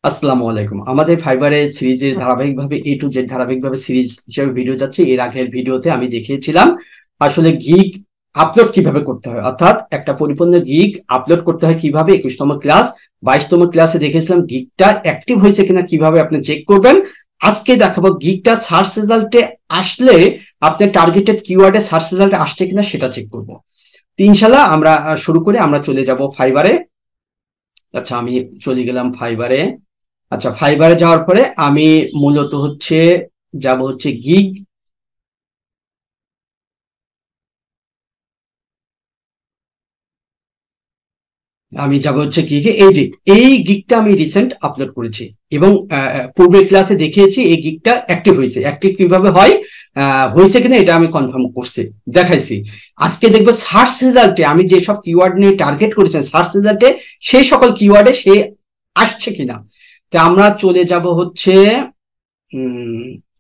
আসসালামু আলাইকুম। আমাদের ফাইবারে সিরিজের ধারাবাহিকভাবে এ টু জেড ধারাবাহিকভাবে সিরিজ হিসেবে ভিডিও যাচ্ছে। এর আগের ভিডিওতে আমি দেখিয়েছিলাম আসলে গিগ আপলোড কিভাবে করতে হয়, অর্থাৎ একটা পরিপূর্ণ গিগ আপলোড করতে হয় কিভাবে। 21তম ক্লাস, 22তম ক্লাসে দেখেছিলাম গিগটা অ্যাক্টিভ হয়েছে কিনা কিভাবে আপনি চেক করবেন। আজকে দেখাবো গিগটা সার্চ রেজাল্টে আসলে আপনার টার্গেটেড কিওয়ার্ডে সার্চ রেজাল্টে আসছে কিনা সেটা চেক করবো। তো ইনশাল্লাহ আমরা শুরু করে আমরা চলে যাব ফাইবারে। আচ্ছা, আমি চলে গেলাম ফাইবারে। আচ্ছা, ফাইবারে যাওয়ার পরে আমি মূলত যাব গিগ। আমি যাব গিগে। এই যে এই গিগটা আমি রিসেন্ট আপলোড করেছি এবং পূর্বের ক্লাসে দেখিয়েছি এই গিগটা অ্যাক্টিভ হয়েছে। অ্যাক্টিভ কিভাবে হয়, হয়েছে কিনা এটা আমি কনফার্ম করছি, দেখাইছি। আজকে দেখবো সার্চ রেজাল্টে আমি যেসব কিওয়ার্ড নিয়ে টার্গেট করেছি সার্চ রেজাল্টে সেই সকল কিওয়ার্ডে সে আসছে কিনা। তো আমরা চলে যাব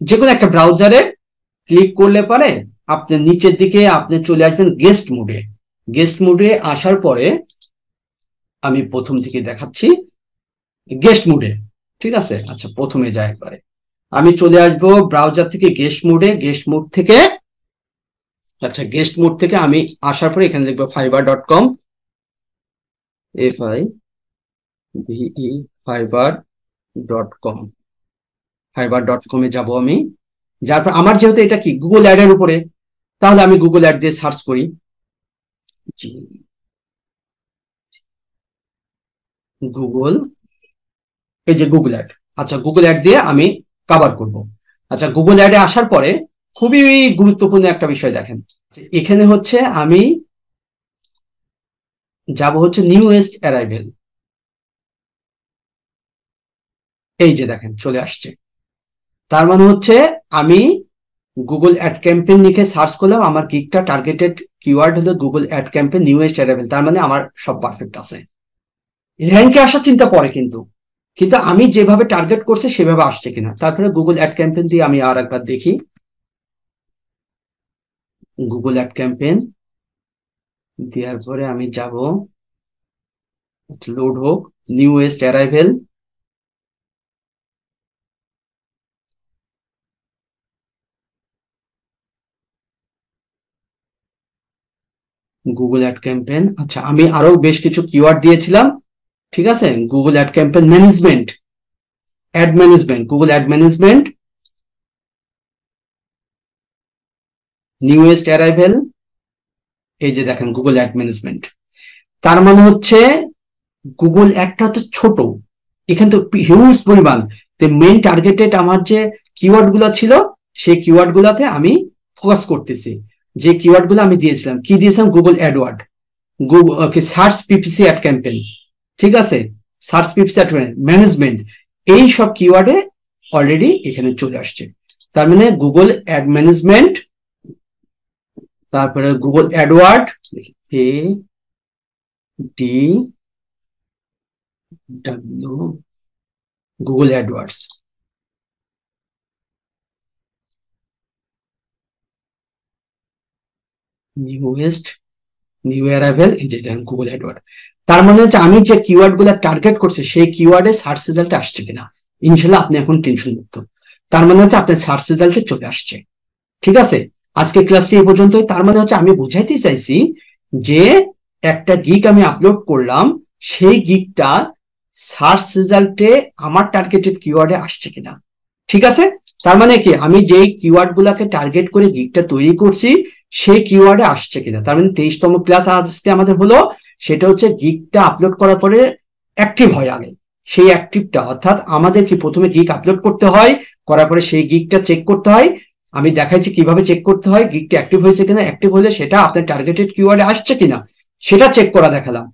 যে কোনো একটা ব্রাউজারে ক্লিক করলে পরে আপনি নিচের দিকে আপনি চলে আসবেন গেস্ট মোডে। গেস্ট মোডে আসার পরে আমি প্রথম থেকে দেখাচ্ছি গেস্ট মোডে, ঠিক আছে। আচ্ছা, প্রথমে যাই একবারে আমি চলে আসবো ব্রাউজার থেকে গেস্ট মোডে। গেস্ট মোড থেকে, আচ্ছা গেস্ট মোড থেকে আমি আসার পরে এখানে লিখবো fiverr.com, FIVE fiverr.com। fiverr.com এ যাব আমি। যার পর আমার যেহেতু এটা কি গুগল অ্যাড এর উপরে, তাহলে আমি গুগল অ্যাড দিয়ে সার্চ করি। গুগল, এই যে গুগল অ্যাড। আচ্ছা, গুগল অ্যাড দিয়ে আমি কভার করব। আচ্ছা, গুগল অ্যাডে আসার পরে খুবই গুরুত্বপূর্ণ একটা বিষয় দেখেন, এখানে আমি যাব নিউয়েস্ট অ্যারাইভেল। এই যে দেখেন চলে আসছে। তার মানে আমি গুগল অ্যাড ক্যাম্পেইন লিখে সার্চ করলাম, আমার গিগটা টার্গেটেড কিওয়ার্ড হলো Google ad campaign newest arrival. তার মানে আমার সব পারফেক্ট আছে। র্যাঙ্কে আসার চিন্তা পরে, কিন্তু কিন্তু আমি যেভাবে টার্গেট করছি সেভাবে আসছে কিনা। তারপরে গুগল অ্যাড ক্যাম্পেইন দিয়ে আমি আর একবার দেখি। গুগল অ্যাড ক্যাম্পেইন দেওয়ার পরে আমি যাব, লোড হোক, newest arrival. Google ad campaign, আচ্ছা আমি আরো বেশ কিছু কিওয়ার্ড দিয়েছিলাম, ঠিক আছে। Google ad campaign management, ad management, Google ad management, newest arrival. এই যে দেখেন গুগল অ্যাড ম্যানেজমেন্ট। তার মানে গুগল অ্যাডটা ছোট, এখানে তো হিউজ পরিমাণ। মেইন টার্গেটেড আমার যে কিওয়ার্ড গুলো ছিল সেই কিওয়ার্ড গুলাতে আমি ফোকাস করতেছি। যে কিওয়ার্ড গুলো আমি দিয়েছিলাম, কি দিয়েছিলাম, Google Edward, Google search PPC ad campaign, ঠিক আছে, সার্চ পিপিসি অ্যাড ম্যানেজমেন্ট, এই সব কিওয়ার্ডে অলরেডি এখানে চলে আসছে। তার মানে গুগল অ্যাড ম্যানেজমেন্ট, তারপরে Google Edward, A D W, Google AdWords, newest, new arrival, এই যে দেখেন গুগল অ্যাডওয়ার্ড। তার মানে আমি যে কিওয়ার্ড গুলা টার্গেট করছি সেই কিওয়ার্ডে সার্চ রেজাল্ট আসছে কিনা। ইনশাল্লাহ আপনি এখন টেনশন মুক্ত। তার মানে আপনার সার্চ রেজাল্টে চলে আসছে, ঠিক আছে। আজকে ক্লাসটি এই পর্যন্তই। তার মানে আমি বুঝাইতে চাইছি যে একটা গিগ আমি আপলোড করলাম, সেই গিগটা সার্চ রেজাল্টে আমার টার্গেটেড কিওয়ার্ডে আসছে কিনা, ঠিক আছে। তার মানে কি আমি যেই কিওয়ার্ড গুলাকে টার্গেট করে গিগটা তৈরি করছি সেই কিওয়ার্ডে আসছে কিনা। তার মানে 23তম ক্লাস আজকে আমাদের হলো, সেটা গিগটা আপলোড করার পরে অ্যাক্টিভ হয় আগে। সেই অ্যাক্টিভটা অর্থাৎ আমাদের কি প্রথমে গিগ আপলোড করতে হয়, করার পরে সেই গিগটা চেক করতে হয়। আমি দেখাইছি কিভাবে চেক করতে হয়, গিগটা অ্যাক্টিভ হয়েছে কিনা, অ্যাক্টিভ হলে সেটা আপনার টার্গেটেড কিওয়ার্ডে আসছে কিনা সেটা চেক করা দেখালাম।